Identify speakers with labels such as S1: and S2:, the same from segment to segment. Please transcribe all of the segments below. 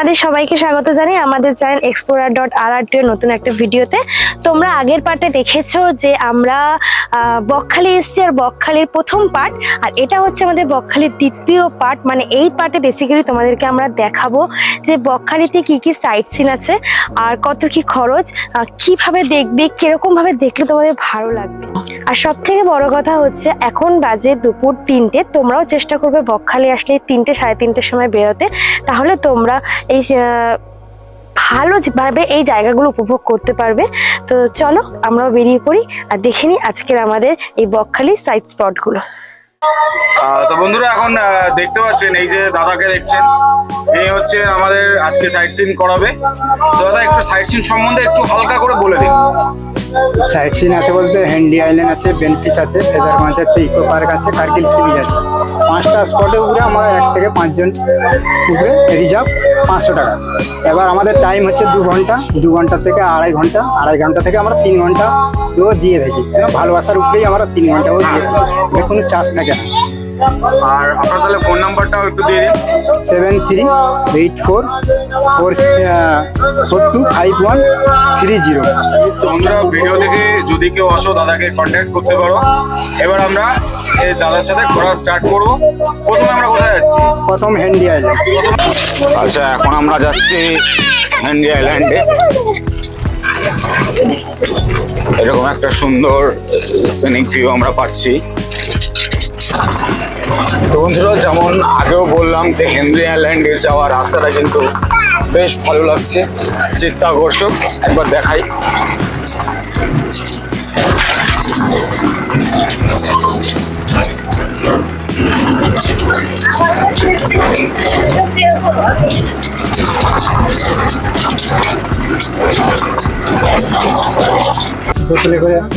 S1: তোমাদের সবাইকে স্বাগত জানাই আমাদের চ্যানেল explorer.rrt এর নতুন একটা ভিডিওতে। তোমরা আগের পার্টে দেখেছো যে আমরা বকখালি এসেছি, আর বকখালির প্রথম পার্ট, আর এটা হচ্ছে আমাদের বকখালির দ্বিতীয় পার্ট। মানে এই পার্টে বেসিক্যালি তোমাদেরকে আমরা দেখাবো যে বকখালিতে কি কি সাইট সিন আছে, আর কত কি খরচ, কিভাবে দেখবে, কিরকম ভাবে দেখলে তোমাদের ভালো লাগবে। আর সব থেকে বড় কথা হচ্ছে এখন বাজে দুপুর 3টে। তোমরাও চেষ্টা করবে বকখালি আসলে 3টে সাড়ে 3টের সময় বেরোতে, তাহলে তোমরা এই ভালোভাবে এই জায়গাগুলো উপভোগ করতে পারবে। তো চলো আমরাও বেরিয়ে পড়ি আর দেখে নিই আজকের আমাদের এই বকখালি সাইট স্পটগুলো।
S2: তো বন্ধুরা এখন দেখতে পাচ্ছেন এই যে দাদাকে দেখছেন, এই হচ্ছে আমাদের আজকে সাইট সিন করাবে। তো দাদা একটু সাইট সিন সম্বন্ধে একটু হালকা করে বলে দিন।
S3: সাইট সিন আছে বলতে হেনরি আইল্যান্ড আছে, বেনফিস আছে, ফেদারগঞ্জ আছে, ইকো পার্ক আছে, কার্গিল সি বিচ আছে। 5টা স্পটের উপরে আমরা 1 থেকে 5 জন উপরে রিজার্ভ 500 টাকা। এবার আমাদের টাইম হচ্ছে 2 ঘন্টা, 2 ঘন্টা থেকে আড়াই ঘন্টা, আড়াই ঘন্টা থেকে আমরা 3 ঘন্টা দিয়ে থাকি। ভালোবাসার উপরেই আমরা 3 ঘন্টাও দিয়ে থাকি, কোনো চার্জ থাকে না।
S2: আর আপনার তাহলে ফোন নাম্বারটাও একটু দিয়ে দিন।
S3: 7384425130।
S2: তোমরা ভিডিও দেখে যদি কেউ আসো দাদাকে কন্ট্যাক্ট করতে পারো। এবার আমরা এই দাদার সাথে ঘোরা স্টার্ট করব। প্রথমে আমরা কোথায় যাচ্ছি?
S3: প্রথম হেনরি আইল্যান্ড।
S2: আচ্ছা, এখন আমরা যাচ্ছি হেনরি আইল্যান্ডে। এরকম একটা সুন্দর সিনিক ভিউ আমরা পাচ্ছি। তো বন্ধুরা, যেমন আগেও বললাম যে হেনরি আইল্যান্ডে যাওয়ার রাস্তাটা কিন্তু বেশ ভালো লাগছে, চিত্তাকর্ষক। একবার দেখাই।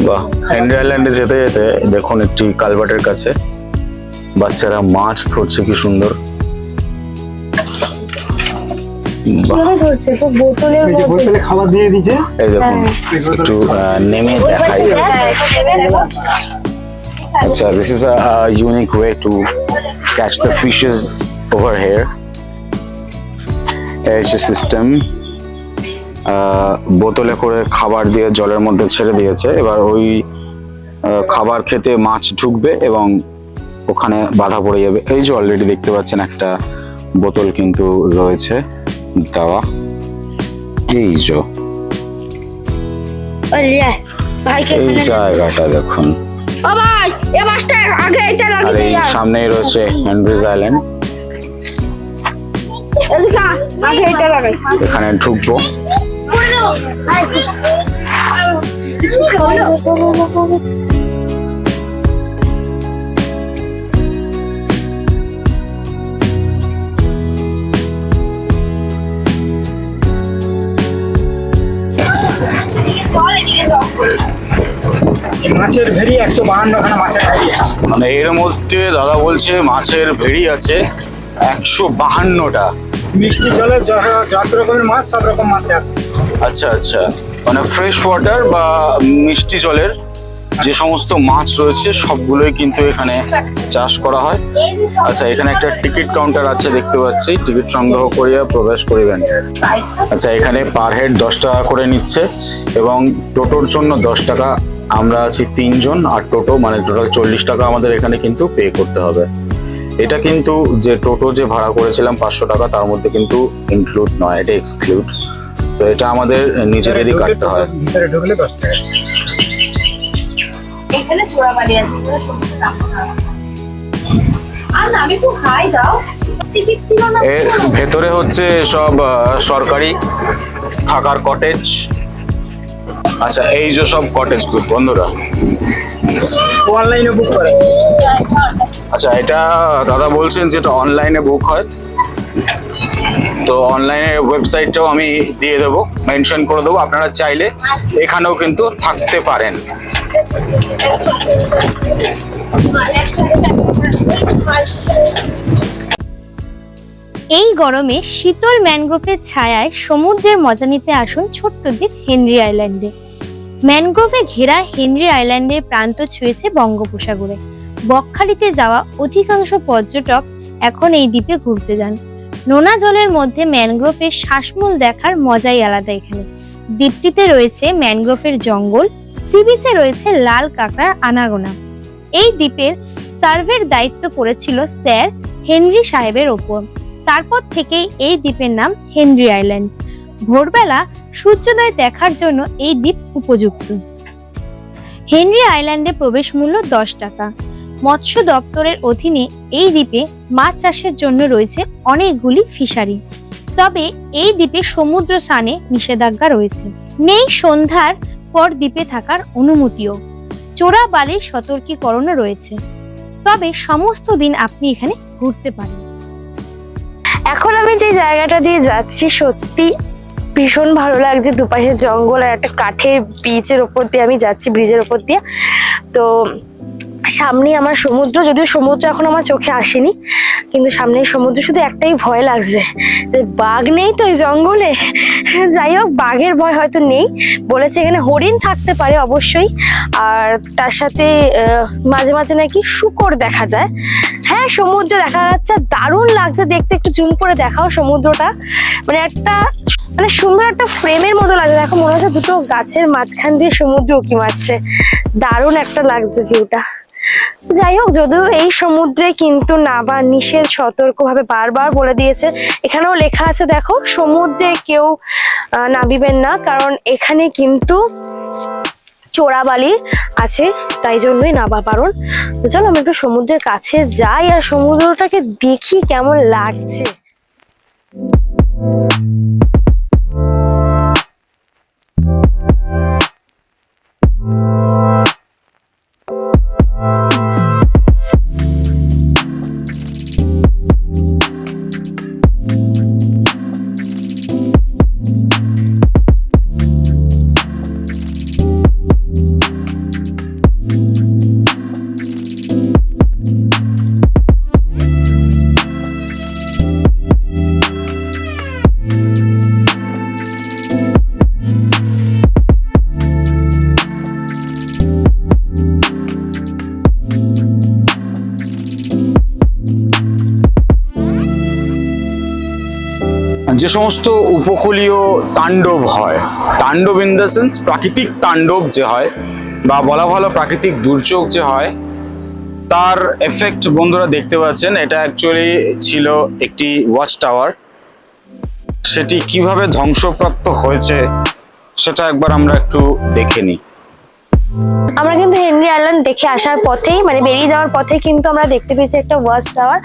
S2: বাহ, হেনরি আইল্যান্ডে যেতে যেতে দেখুন একটি কালভার্টের কাছে বাচ্চারা মাছ ধরছে, কি সুন্দর।
S3: বোতলে খাবার দিয়ে দিচ্ছে।
S2: এই দেখুন, একটু নেমে দেখাই। আচ্ছা, this is a unique way to catch the fishes over here. এই যে সিস্টেম, বোতলে করে খাবার দিয়ে জলের মধ্যে ছেড়ে দিয়েছে। এবার ওই খাবার খেতে মাছ ঢুকবে এবং ওখানে বাধা পড়ে যাবে। এই যে অলরেডি দেখতে পাচ্ছেন একটা বোতল কিন্তু রয়েছে দেওয়া। এই যে এই জায়গাটা দেখুন, আর এই সামনেই রয়েছে হেনরিজ আইল্যান্ড। এখানে ঢুকবো।
S3: মাছের ভেড়ি 152 খানা মাছের ভেড়ি।
S2: মানে এর মধ্যে দাদা বলছে মাছের ভেড়ি আছে 152টা।
S3: মিষ্টি জলের যত রকমের মাছ, সব রকম মাছ আছে।
S2: আচ্ছা আচ্ছা, মানে ফ্রেশ ওয়াটার বা মিষ্টি জলের যে সমস্ত মাছ রয়েছে সবগুলোই কিন্তু এখানে চাষ করা হয়। আচ্ছা, এখানে একটা টিকিট কাউন্টার আছে দেখতে পাচ্ছি, টিকিট সংগ্রহ করিয়া প্রবেশ করিবেন। আচ্ছা, এখানে পার হেড 10 টাকা করে নিচ্ছে এবং টোটোর জন্য 10 টাকা। আমরা আছি 3 জন, আর টোটো মানে টোটাল 40 টাকা আমাদের এখানে কিন্তু পে করতে হবে। এটা কিন্তু যে টোটো যে ভাড়া করেছিলাম 500 টাকা, তার মধ্যে কিন্তু ইনক্লুড নয়, এটা এক্সক্লুড। তো এটা আমাদের নিজেদেরই কাটতে হয়।
S3: ভিতরে ঢুকলে 10 টাকা।
S4: এখানে চোরাবাড়ি আছে, পুরো সমস্ত দাম না। আর আমি একটু খাই দাও। টিকিট ছিল না।
S2: এর ভেতরে হচ্ছে সব সরকারি থাকার কটেজ। আচ্ছা, এই যে সব কটেজ গুলো বন্ধুরা
S3: অনলাইনে বুক করে।
S2: আচ্ছা, এটা দাদা বলছেন যেটা অনলাইনে বুক হয়। তো অনলাইনে ওয়েবসাইটটাও আমি দিয়ে দেবো, মেনশন করে দেবো। আপনারা চাইলে এখানেও কিন্তু থাকতে পারেন।
S5: এই গরমে শীতল ম্যানগ্রোভের ছায়ায় সমুদ্রের মজা নিতে আসুন ছোট্ট দ্বীপ হেনরি আইল্যান্ডে। ম্যানগ্রোভে ঘেরা হেনরি আইল্যান্ডের প্রান্ত ছুঁয়েছে বঙ্গোপসাগরে। বকখালিতে যাওয়া অধিকাংশ পর্যটক এখন এই দ্বীপে ঘুরতে যান। নোনা জলের মধ্যে ম্যানগ্রোভের শ্বাসমূল দেখার মজাই আলাদা। এখানে দ্বীপটিতে রয়েছে ম্যানগ্রোভের জঙ্গল, সি বিচে রয়েছে লাল কাঁকড়ার আনাগোনা। এই দ্বীপের সার্ভের দায়িত্ব পড়েছিল স্যার হেনরি সাহেবের ওপর। তারপর থেকেই এই দ্বীপের নাম হেনরি আইল্যান্ড। ভোরবেলা সূর্যোদয় দেখার জন্য এই দ্বীপ উপযুক্ত। হেনরি আইল্যান্ডে প্রবেশ মূল্য 10 টাকা। মৎস্য দপ্তরের অধীনে এই দ্বীপে মাছ চাষের জন্য রয়েছে অনেকগুলি ফিশারি। তবে এই দ্বীপে সমুদ্র স্নানে নিষেধাজ্ঞা রয়েছে। নেই সন্ধ্যার পর দ্বীপে থাকার অনুমতিও। চোরা বালির সতর্কীকরণও রয়েছে। তবে সমস্ত দিন আপনি এখানে ঘুরতে পারেন।
S1: এখন আমি যে জায়গাটা দিয়ে যাচ্ছি সত্যি ভীষণ ভালো লাগছে। দুপাশে জঙ্গল আর একটা কাঠের বিচের ওপর দিয়ে আমি যাচ্ছি, ব্রিজের ওপর দিয়ে। তো সামনে আমার সমুদ্র, যদিও সমুদ্র এখন আমার চোখে আসেনি, কিন্তু সামনে সমুদ্র। শুধু একটাই ভয় লাগছে যে বাঘ নেই তো এই জঙ্গলে। যাই হোক, বাঘের ভয় হয়তো নেই, বলেছে এখানে হরিণ থাকতে পারে অবশ্যই, আর তার সাথে মাঝে মাঝে নাকি শূকর দেখা যায়। হ্যাঁ, সমুদ্র দেখা যাচ্ছে, দারুণ লাগছে দেখতে। একটু জুম করে দেখাও সমুদ্রটা, মানে একটা সুন্দর একটা ফ্রেমের মতো লাগছে। দেখো, মনে হচ্ছে দুটো গাছের মাঝখান দিয়ে সমুদ্র উঁকি মারছে। দারুণ একটা লাগছে ভিউটা। যাই হোক, যদিও এই সমুদ্রে কিন্তু নাবা নিষেধ, সতর্কভাবে বারবার বলে দিয়েছে। এখানেও লেখা আছে দেখো, সমুদ্রে কেউ নাবিবেন না, কারণ এখানে কিন্তু চোরাবালি আছে, তাই জন্যই নাবা বারণ। তো চলো আমরা একটু সমুদ্রের কাছে যাই আর সমুদ্রটাকে দেখি কেমন লাগছে।
S2: যে সমস্ত উপকূলীয় তাণ্ডব হয়, তাণ্ডব ইন দ্য সেন্স প্রাকৃতিক তাণ্ডব যে হয়, বা বলা ভালো প্রাকৃতিক দুর্যোগ যে হয়, তার এফেক্ট বন্ধুরা দেখতে পাচ্ছেন। এটা অ্যাকচুয়ালি ছিল একটি ওয়াচ টাওয়ার। সেটি কিভাবে ধ্বংসপ্রাপ্ত হয়েছে সেটা একবার আমরা একটু দেখে নিই।
S1: আমরা কিন্তু হেনরি আইল্যান্ড দেখে আসার পথেই, মানে বেরিয়ে যাওয়ার পথে কিন্তু আমরা দেখতে পেয়েছি একটা ওয়াচ টাওয়ার,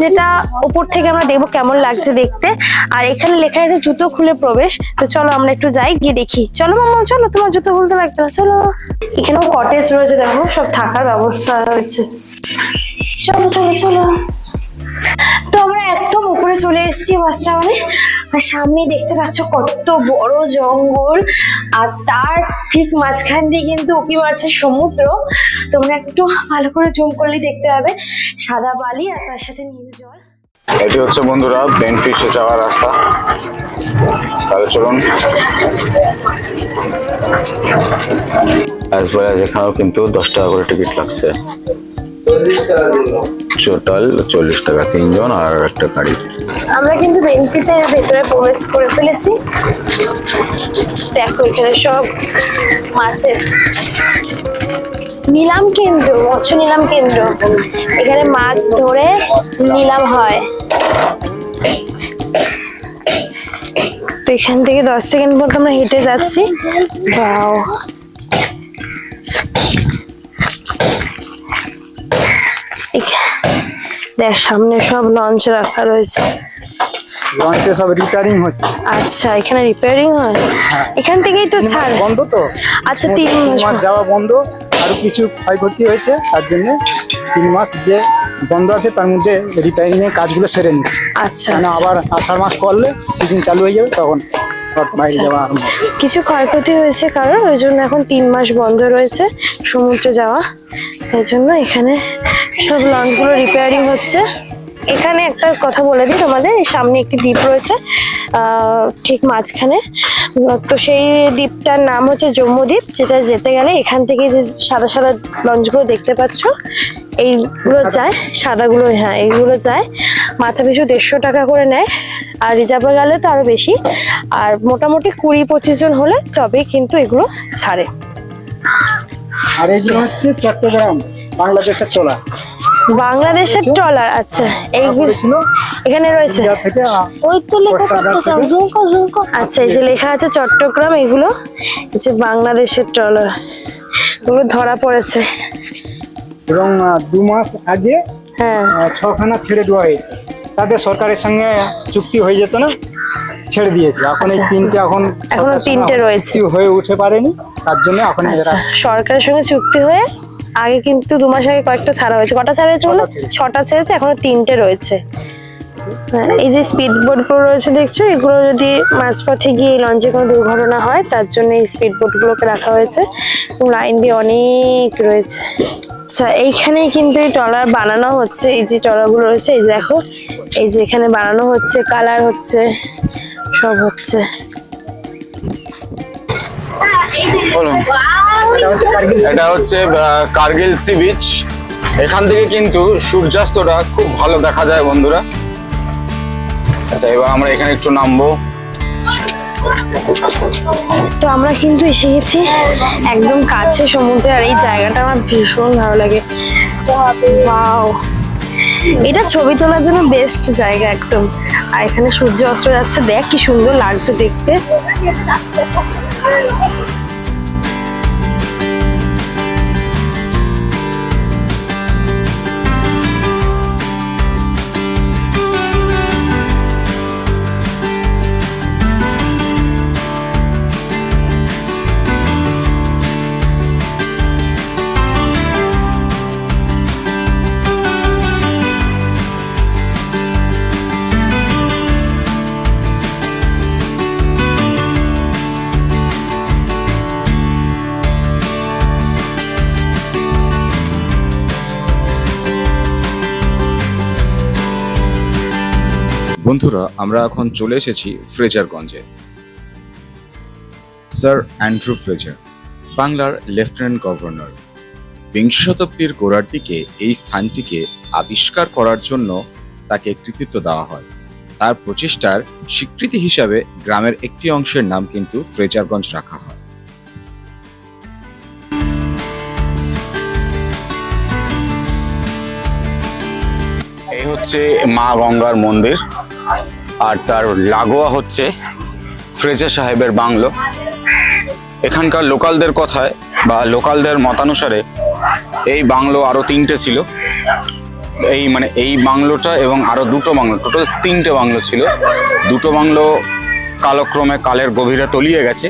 S1: যেটা উপর থেকে আমরা দেখবো কেমন লাগছে দেখতে। আর এখানে লেখা আছে জুতো খুলে প্রবেশ। তো চলো আমরা একটু যাই, গিয়ে দেখি। চলো মামা, চলো, তোমার জুতো খুলতে লাগবে না, চলো। এখানেও কটেজ রয়েছে, দেখো সব থাকার ব্যবস্থা রয়েছে। চলো চলো চলো। তো আমরা একদম উপরে চলে এসেছি ওয়াচ টাওয়ারে, আর সামনে দেখতে পাচ্ছ কত বড় জঙ্গল, আর তার ঠিক মাঝখান দিয়ে কিন্তু উঁকি মারছে সমুদ্র। তোমরা একটু ভালো করে জুম করলে দেখতে পাবে সাদা বালি আর তার সাথে নীল জল।
S2: এটি হচ্ছে বন্ধুরা বেনফিশে যাওয়ার রাস্তা। তাহলে চলুন। এখানেও কিন্তু 10 টাকা করে টিকিট লাগছে। টোটাল 40 টাকা, 3 জন আর একটা গাড়ি।
S1: আমরা কিন্তু বেনফিসের ভেতরে প্রবেশ করে ফেলেছি। দেখো এখানে সব মাছের নিলাম কেন্দ্র, মৎস্য নিলাম কেন্দ্র। এখানে মাছ ধরে নিলাম হয়। তো এখান থেকে 10 সেকেন্ড পর আমরা হেঁটে যাচ্ছি। বাও, দেখ সামনে সব লঞ্চ রাখা রয়েছে।
S3: লঞ্চে সব রিপেয়ারিং হচ্ছে।
S1: আচ্ছা, এখানে রিপেয়ারিং হয়। এখান থেকেই তো ছাড়
S3: বন্ধ তো।
S1: আচ্ছা, 3 মাস
S3: যাওয়া বন্ধ, আরো কিছু ক্ষয়ক্ষতি হয়েছে, তার জন্য 3 মাস যে বন্ধ আছে তার মধ্যে রিপেয়ারিং এর কাজগুলো সেরে নিচ্ছে।
S1: আচ্ছা,
S3: আবার আষাঢ় মাস করলে সিজন চালু হয়ে যাবে, তখন বাইরে যাওয়া আরম্ভ হবে।
S1: কিছু ক্ষয়ক্ষতি হয়েছে কারণ, ওই জন্য এখন 3 মাস বন্ধ রয়েছে সমুদ্রে যাওয়া। তাই জন্য এখানে সব লঞ্চগুলো রিপেয়ারিং হচ্ছে। এখানে একটা কথা বলে দিই তোমাদের, এই সামনে একটি দ্বীপ রয়েছে ঠিক মাঝখানে। তো সেই দ্বীপটার নাম হচ্ছে জম্মুদ্বীপ, যেটা যেতে গেলে এখান থেকে যে সাদা সাদা লঞ্চগুলো দেখতে পাচ্ছ এইগুলো যায়, সাদাগুলো, হ্যাঁ এইগুলো যায়। মাথা পিছু 150 টাকা করে নেয়, আর রিজার্ভে গেলে তো আরো বেশি। আর মোটামুটি 20-25 জন হলে তবেই কিন্তু এগুলো ছাড়ে।
S3: আর এগুলো হচ্ছে চট্টগ্রাম বাংলাদেশের ট্রলার।
S1: বাংলাদেশের ট্রলার, আচ্ছা এইগুলো এখানে রয়েছে।
S3: ইন্ডিয়া থেকে
S1: ওই তো লেখা চট্টগ্রাম, জুম কর। আচ্ছা এই যে লেখা আছে চট্টগ্রাম, এগুলো যে বাংলাদেশের ট্রলার, এগুলো ধরা পড়েছে।
S3: এবং 2 মাস আগে
S1: হ্যাঁ
S3: 6খানা ছেড়ে দেওয়া হয়েছে। তাদের সরকারের সঙ্গে চুক্তি হয়ে যেত না, ছেড়ে দিয়েছে। এখন এই
S1: আচ্ছা।
S3: 3টে
S1: এখনো
S3: সরকারের সঙ্গে
S1: 3টে রয়েছে।
S3: চুক্তি হয়ে উঠে পারেনি, তার জন্য এখন
S1: আচ্ছা,
S3: এরা
S1: সরকারের সঙ্গে চুক্তি হয়ে আগে কিন্তু 2 মাস আগে কয়েকটা ছাড়া হয়েছে। কটা ছাড়া হয়েছে বলো? 6টা ছেড়েছে, এখনো 3টে রয়েছে। হ্যাঁ, এই যে স্পিড বোট গুলো রয়েছে দেখছো, এগুলো যদি মাঝপথে গিয়ে লঞ্চে কোনো দুর্ঘটনা হয় তার জন্য এই স্পিড বোট গুলোকে রাখা হয়েছে। লাইন দিয়ে অনেক রয়েছে। আচ্ছা এইখানেই কিন্তু এই ট্রলার বানানো হচ্ছে। এই যে ট্রলার গুলো রয়েছে, এই যে দেখো, এই যে এখানে বানানো হচ্ছে, কালার হচ্ছে, সব হচ্ছে।
S2: বলুন।
S3: এটা হচ্ছে কার্গিল।
S2: এটা হচ্ছে কার্গিল সি বিচ। এখান থেকে কিন্তু সূর্যাস্তটা খুব ভালো দেখা যায় বন্ধুরা। আচ্ছা এবার আমরা এখানে একটু নামবো।
S1: তো আমরা কিন্তু এসে গেছি একদম কাছে সমুদ্রে, আর এই জায়গাটা আমার ভীষণ ভালো লাগে। ওয়াও, এটা ছবি তোলার জন্য বেস্ট জায়গা একদম। আর এখানে সূর্য অস্ত যাচ্ছে, দেখ কি সুন্দর লাগছে দেখতে।
S2: বন্ধুরা আমরা এখন চলে এসেছি ফ্রেজারগঞ্জে। স্যার অ্যান্ড্রু ফ্রেজার বাংলার লেফটেন্যান্ট গভর্নর। বিংশ শতাব্দীর গোড়ার দিকে এই স্থানটিকে আবিষ্কার করার জন্য তাকে কৃতিত্ব দেওয়া হয়। তার প্রচেষ্টার স্বীকৃতি হিসাবে গ্রামের একটি অংশের নাম কিন্তু ফ্রেজারগঞ্জ রাখা হয়। এই হচ্ছে মা গঙ্গার মন্দির, আর তার লাগোয়া হচ্ছে ফ্রেজার সাহেবের বাংলো। এখানকার লোকালদের কথায় বা লোকালদের মতানুসারে এই বাংলো আরো 3টে ছিল। এই বাংলোটা এবং আরো 2টো বাংলো, টোটাল 3টে বাংলো ছিল। 2টো বাংলো কালক্রমে কালের গভীরে তলিয়ে গেছে,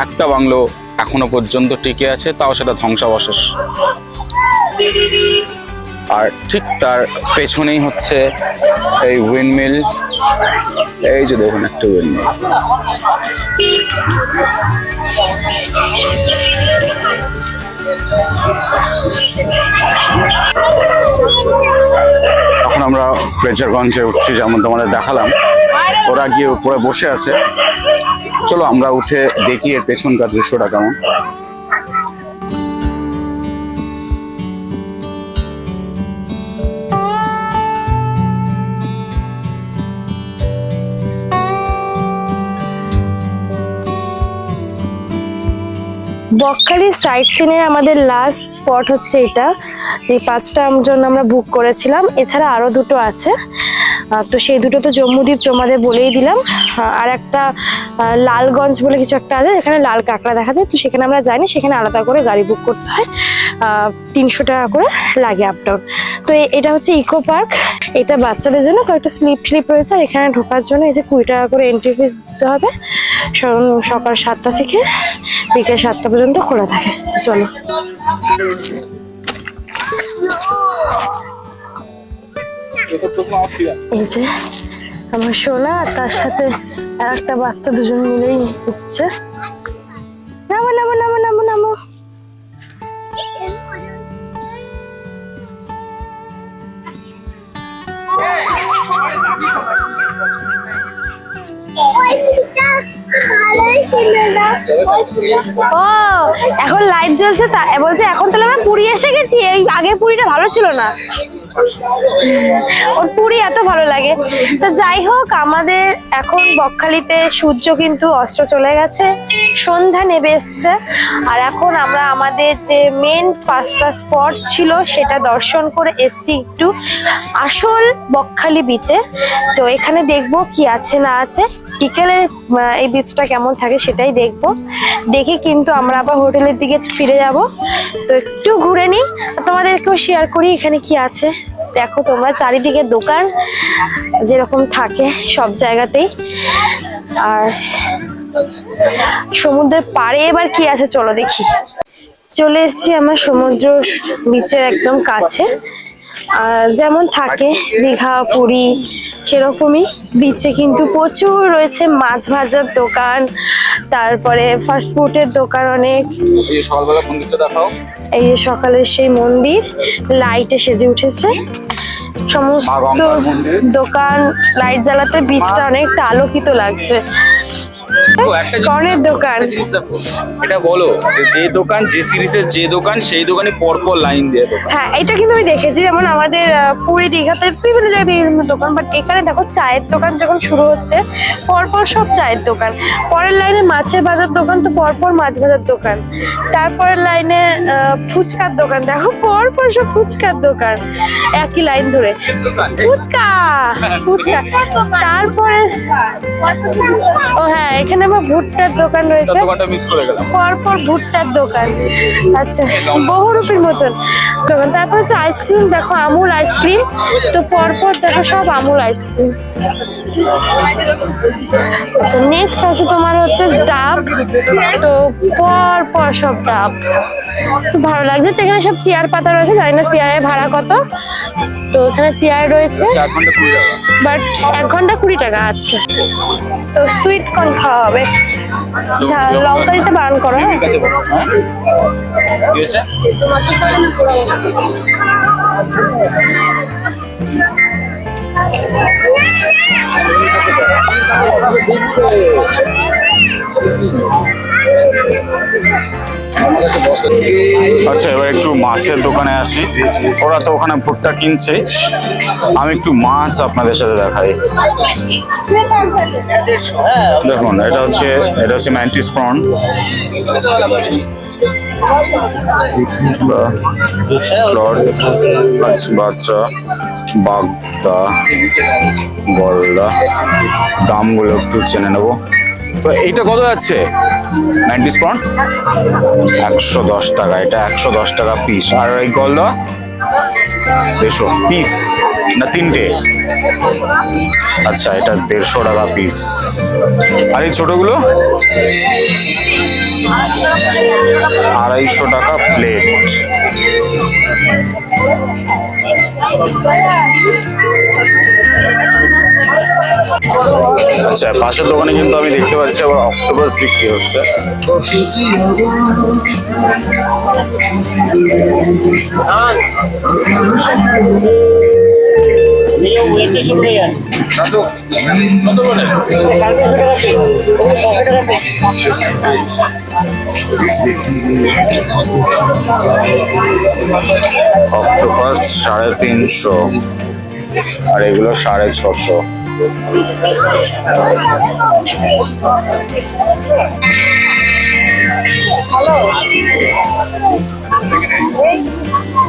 S2: একটা বাংলো এখনো পর্যন্ত টিকে আছে, তাও সেটা ধ্বংসাবশেষ। আর ঠিক তার পেছনেই হচ্ছে এই উইন্ডমিল। এই যে দেখুন একটা উইন্ডমিল। এখন আমরা ফ্রেজারগঞ্জে উঠছি, যেমন তোমাদের দেখালাম। ওরা গিয়ে উপরে বসে আছে, চলো আমরা উঠে দেখি এর পেছনকার দৃশ্যটা কেমন।
S1: বকখালি সাইট সিনের আমাদের লাস্ট স্পট হচ্ছে এটা, যে 5টার জন্য আমরা বুক করেছিলাম। এছাড়া আরো 2টো আছে, তো সেই 2টো তো জম্মুদ্বীপ তোমাদের বলেই দিলাম। আর একটা লালগঞ্জ বলে কিছু একটা আছে, যেখানে লাল কাঁকড়া দেখা যায়। তো সেখানে আমরা যাইনি, সেখানে আলাদা করে গাড়ি বুক করতে হয়, 300 টাকা করে লাগে আপ ডাউন। তো এটা হচ্ছে ইকো পার্ক। এটা বাচ্চাদের জন্য কয়েকটা স্লিপ রয়েছে, আর এখানে ঢোকার জন্য এই যে 20 টাকা করে এন্ট্রি ফিস দিতে হবে। সকাল 7টা থেকে বিকেল 7টা পর্যন্ত খোলা থাকে। চলো। এই যে আমার সোনা আর তার সাথে আর একটা বাচ্চা, দুজন মিলেই উঠছে। নামো নামো নামো নামো নামো। ও এখন লাইট জ্বলছে, তা বলছে এখন তাহলে আমরা পুরী এসে গেছি, এই আগের পুরীটা ভালো ছিল না, ওর পুরী এত ভালো লাগে। তো যাই হোক, আমাদের এখন বকখালিতে সূর্য কিন্তু অস্ত চলে গেছে, সন্ধ্যা নেমে এসছে, আর এখন আমরা আমাদের যে মেন 5টা স্পট ছিল সেটা দর্শন করে এসছি একটু আসল বকখালি বিচে। তো এখানে দেখবো কি আছে না আছে, বিকেলে এই বিচটা কেমন থাকে সেটাই দেখবো, দেখে কিন্তু আমরা আবার হোটেলের দিকে ফিরে যাব। তো একটু ঘুরে নিই, তোমাদেরকেও শেয়ার করি এখানে কি আছে। দেখো তোমরা, চারিদিকে দোকান যেরকম থাকে সব জায়গাতেই, আর সমুদ্রের পাড়ে এবার কি আছে চলো দেখি। চলে এসেছি আমরা সমুদ্র বিচের একদম কাছে, আর যেমন থাকে দীঘা পুরী সেরকমই বিচে কিন্তু প্রচুর রয়েছে মাছ ভাজার দোকান, তারপরে ফাস্ট ফুডের দোকান অনেক।
S2: এই সকালবেলা মন্দিরটা দেখাও।
S1: এই যে সকালের সেই মন্দির লাইটে সেজে উঠেছে, সমস্ত দোকান লাইট জ্বালাতে বিচটা অনেকটা আলোকিত লাগছে। কর্নের দোকান,
S2: এটা বলো যে দোকান, যে সিরিজের যে দোকান, সেই দোকানে পরপর লাইন দিয়ে দোকান।
S1: হ্যাঁ এটা কিন্তু আমি দেখেছি, যেমন আমাদের পুরী দীঘাতে বিভিন্ন জায়গায় বিভিন্ন দোকান, বাট এখানে দেখো চায়ের দোকান যখন শুরু হচ্ছে পরপর সব চায়ের দোকান, পরের লাইনে মাছের ভাজার দোকান, তো পরপর মাছ ভাজার দোকান, তারপরের লাইনে ফুচকার দোকান, দেখো পরপর সব ফুচকার দোকান একই লাইন ধরে, ফুচকা ফুচকা। তারপরে ও হ্যাঁ, এখানে আবার ভুট্টার দোকান রয়েছে,
S2: দোকানটা মিস করে গেলাম।
S1: পরপর ভুট্টার দোকান, আচ্ছা বহুরূপীর মতন দোকান। তারপর হচ্ছে আইসক্রিম, দেখো আমুল আইসক্রিম, তো পরপর দেখো সব আমুল আইসক্রিম। আচ্ছা নেক্সট আছে তোমার হচ্ছে ডাব, তো পরপর সব ডাব, খুব ভালো লাগছে। তো এখানে সব চেয়ার পাতা রয়েছে, জানি না চেয়ারের ভাড়া কত, তো এখানে চেয়ার রয়েছে,
S2: 4 ঘন্টা 20 টাকা।
S1: বাট 1 ঘন্টা 20 টাকা আছে। তো সুইট কর্ন খাওয়া হবে, লঙ্কা দিতে বারণ করো। হ্যাঁ
S2: ঠিক আছে, হ্যাঁ কি হয়েছে? আচ্ছা এবার একটু মাছের দোকানে আসি, ওরা তো ওখানে ভুট্টা কিনছে, আমি একটু মাছ আপনাদের সাথে দেখাই। দেখুন এটা হচ্ছে ম্যান্টিস প্রন, বাচ্চা বাগদা গলদা, দামগুলো একটু জেনে নেবো। তো এইটা কত যাচ্ছে? 90 প্রন 110 টাকা, এটা 110 টাকা পিস। আর এই গলদা 150 পিস না 3টে? আচ্ছা এটা 150 টাকা পিস। আর এই ছোটগুলো 250 টাকা প্লেট। আচ্ছা পাশের দোকানে কিন্তু আমি দেখতে পাচ্ছি আবার অক্টোপাস বিক্রি হচ্ছে। অক্টোপাস 350 আর এগুলো 650।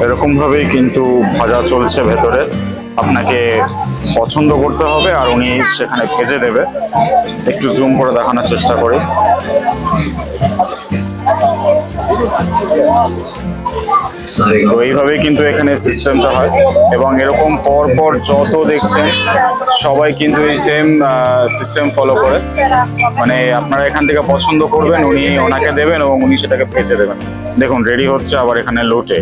S2: এরকম ভাবেই কিন্তু ভাজা চলছে ভেতরে, আপনাকে পছন্দ করতে হবে আর উনি সেখানে ভেজে দেবে। একটু জুম করে দেখানোর চেষ্টা করি। তো এইভাবেই কিন্তু এখানে সিস্টেমটা হয়, এবং এরকম পর পর যত দেখছেন সবাই কিন্তু এই সেম সিস্টেম ফলো করে, মানে আপনারা এখান থেকে পছন্দ করবেন, উনি ওনাকে দেবেন এবং উনি সেটাকে ভেজে দেবেন। দেখুন রেডি হচ্ছে আবার এখানে লোটে।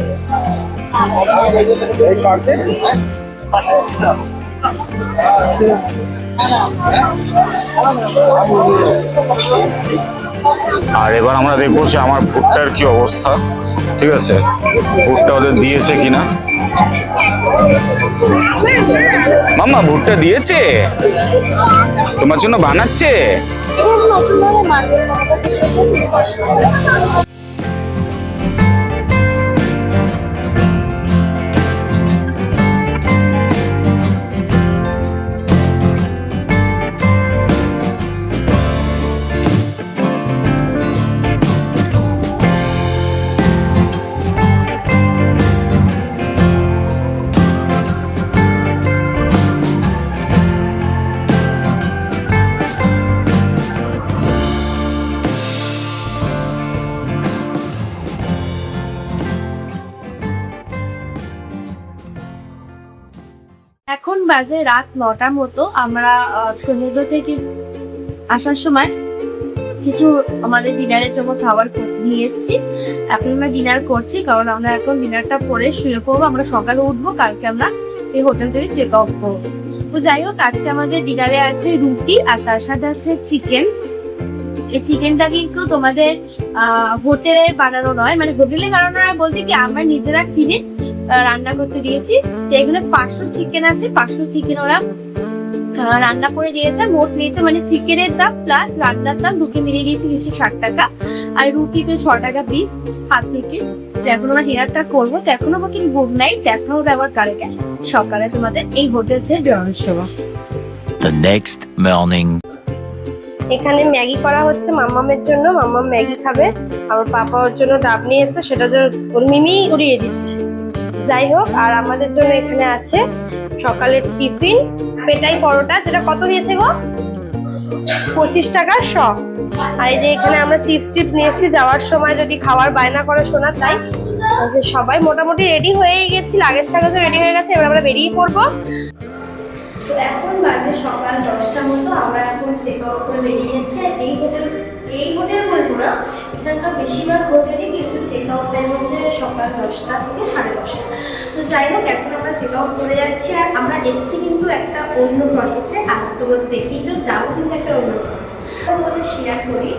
S2: আর এবার আমরা দেখবো যে আমার ভুট্টার কি অবস্থা। ঠিক আছে, ভুট্টা ওদের দিয়েছে কিনা। মাম্মা ভুট্টা দিয়েছে? তোমার জন্য বানাচ্ছে?
S4: এখানে নতুন ধরনের মাছের পাওয়া যায়।
S1: এখন বাজে রাত 9টা মতো। আমরা সমুদ্র থেকে আসার সময় কিছু আমাদের ডিনারের জন্য খাবার নিয়ে এসেছি। এখন আমরা ডিনার করছি, কারণ আমরা এখন ডিনারটা করে শুয়ে পড়বো। আমরা সকালে উঠবো, কালকে আমরা এই হোটেল থেকে চেক আউট করবো। তো যাই হোক, আজকে আমাদের ডিনারে আছে রুটি আর তার সাথে আছে চিকেন। এই চিকেনটা কিন্তু তোমাদের হোটেলে বানানো নয়, মানে হোটেলে বানানো নয় বলতে কি আমরা নিজেরা কিনে রান্না করতে দিয়েছি। তো এখানে 500 চিকেন আছে, 500 চিকেন ওরা রান্না করে দিয়েছে। মোট নিয়েছে মানে চিকেনের দাম প্লাস রান্নার দাম দুটো মিলিয়ে দিয়েছে 260 টাকা। আর রুটি তো 6 টাকা পিস হাত থেকে। তো এখন আমরা ডিনারটা করবো। তো এখনো বাকি গুড নাইট, দেখা হবে আবার কালকে সকালে তোমাদের এই হোটেল ছেড়ে বেরোনোর সময়।
S6: The next morning.
S1: এখানে ম্যাগি করা হচ্ছে মাম্মামের জন্য। মাম্মাম ম্যাগি খাবে। আমার পাপা ওর জন্য ডাব নিয়ে এসেছে, সেটা ওর মিমি উড়িয়ে দিচ্ছে। যাই হোক, আর আমাদের জন্য এখানে আছে সকালের টিফিন পেটাই পরোটা, যেটা কত নিয়েছে গো? 25 টাকা শ। আর এই যে এখানে আমরা চিপস টিপ নিয়ে এসেছি, যাওয়ার সময় যদি খাওয়ার বায়না করে শোনা। তাই সবাই মোটামুটি রেডি হয়ে গেছি, লাগেজ সাগেজও রেডি হয়ে গেছে। এবার আমরা বেরিয়ে পড়বো। তো এখন বাজে সকাল 10টা মতো। আমরা এখন চেক আউট করে বেরিয়েছি। এই হোটেল বলবো না, এখানকার বেশিরভাগ হোটেলই কিন্তু চেক আউট টাইম হচ্ছে সকাল 10টা থেকে 10:30। তো যাই হোক, এখন আমরা চেক আউট করে যাচ্ছি। আর আমরা এসছি কিন্তু একটা অন্য প্রসেসে। আর তোমরা দেখেইছো, যাবো কিন্তু একটা অন্য প্রসেস। তোমাদের শেয়ার করি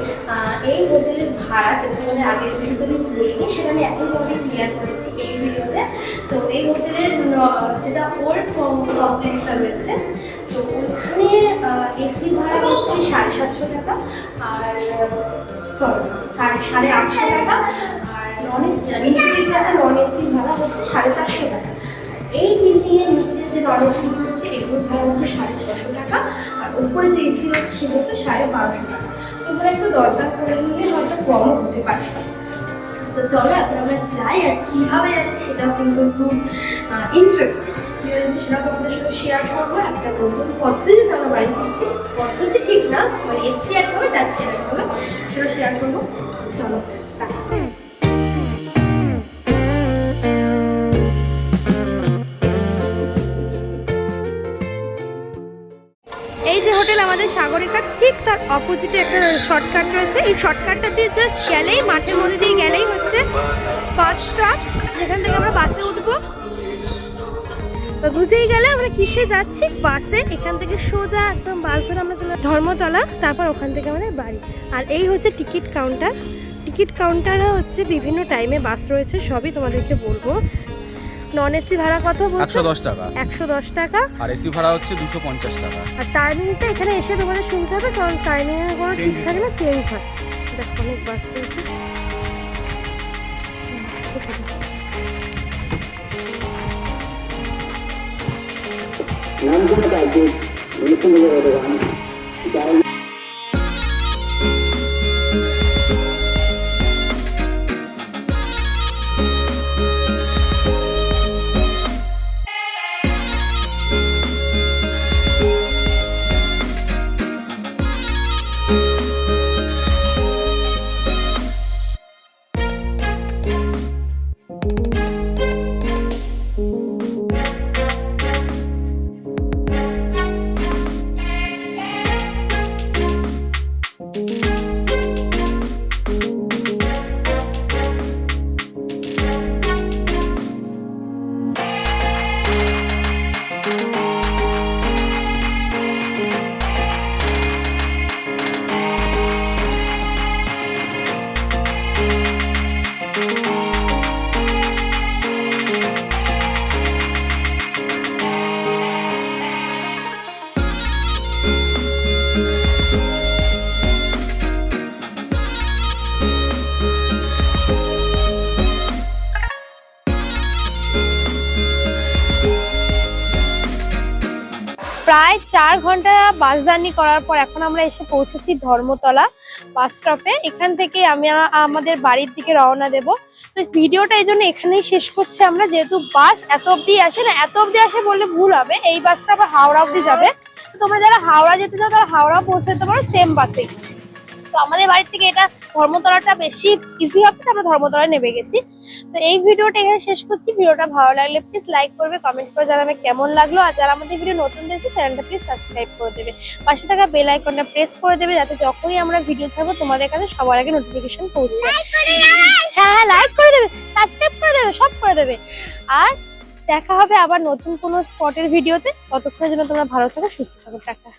S1: এই হোটেলের ভাড়া, যেটা তোমাদের আগের ভিডিওতে আমি বলিনি, সেটা আমি এখন তোমাদের ক্লিয়ার করেছি এই ভিডিওতে। তো এই হোটেলের যেটা ওল্ড কমপ্লেক্সটা রয়েছে, তো ওখানে এসি ভাড়া হচ্ছে 750 টাকা, আর সরি 850 টাকা। আর নন এসি ভাড়া হচ্ছে 450 টাকা। এই বিল্ডিং এর নিচে যে নন এসি হচ্ছে এগুলো ভাড়া হচ্ছে 650 টাকা। আর উপরে যে এসি হচ্ছে সেগুলো 1250 টাকা। তোমরা একটু দরকার করে নিলে হয়তো কমও হতে পারে। তো চলো এখন আমরা যাই। আর কিভাবে যাচ্ছি সেটাও কিন্তু খুব ইন্টারেস্টিং, সেটা তোমাদের সাথে শেয়ার করবো। একটা নতুন পদ্ধতিতে আমরা বাড়ি করছি, পদ্ধতি ঠিক না, মানে এসি একভাবে যাচ্ছি একভাবে, সেটা শেয়ার করবো। চলো টাটা। এই যে হোটেল আমাদের সাগরিকার ঠিক তার অপোজিটে একটা শর্টকাট রয়েছে। এই শর্টকাটটা দিয়ে জাস্ট গেলেই, মাঠের মধ্যে দিয়ে গেলেই হচ্ছে বাস স্টপ, যেখান থেকে আমরা বাসে উঠবো। তো বুঝেই গেলে আমরা কিসে যাচ্ছি, বাসে। এখান থেকে সোজা একদম বাস ধরে আমরা চলে ধর্মতলা, তারপর ওখান থেকে আমাদের বাড়ি। আর এই হচ্ছে টিকিট কাউন্টার। টিকিট কাউন্টারে হচ্ছে বিভিন্ন টাইমে বাস রয়েছে, সবই তোমাদেরকে বলবো। নন এসি ভাড়া কত?
S7: 110 টাকা।
S1: 110 টাকা।
S7: আর এসি ভাড়া হচ্ছে 250 টাকা।
S1: আর টাইমিংটা এখানে এসে তোমাদের শুনতে হবে, কারণ টাইমিং এর কোনো ঠিক থাকে না, চেঞ্জ হয়। দেখো অনেক বাস রয়েছে। প্রায় 4 ঘন্টা বাস জার্নি করার পর এখন আমরা এসে পৌঁছেছি ধর্মতলা বাস স্টপে। এখান থেকে আমি আমাদের বাড়ির দিকে রওনা দেব। তো ভিডিওটা এই জন্য এখানেই শেষ করছি আমরা, যেহেতু বাস এত অবধি আসে না, এত অবধি আসে বললে ভুল হবে, এই বাসটা আবার হাওড়া অবধি যাবে। তো তোমরা যারা হাওড়া যেতে চাও তারা হাওড়া পৌঁছে যেতে পারো সেম বাসে। তো আমাদের বাড়ি থেকে এটা ধর্মতলাটা বেশি ইজি হবে, তো আমরা ধর্মতলায় নেমে গেছি। তো এই ভিডিওটা এখানে শেষ করছি। ভিডিওটা ভালো লাগলে প্লিজ লাইক করবে, কমেন্ট করে জানাবে কেমন লাগলো, আর যারা আমাদের ভিডিও নতুন দেখছে চ্যানেলটা প্লিজ সাবস্ক্রাইব করে দেবে, পাশে থাকা বেল আইকনটা প্রেস করে দেবে, যাতে যখনই আমরা ভিডিও ছাড়বো তোমাদের কাছে সবার আগে নোটিফিকেশন পৌঁছে যায়। হ্যাঁ, লাইক করে দেবে, সাবস্ক্রাইব করে দেবে, সব করে দেবে। আর দেখা হবে আবার নতুন কোনো স্পটের ভিডিওতে। ততক্ষণের জন্য তোমরা ভালো থাকো, সুস্থ থাকো, টাটা।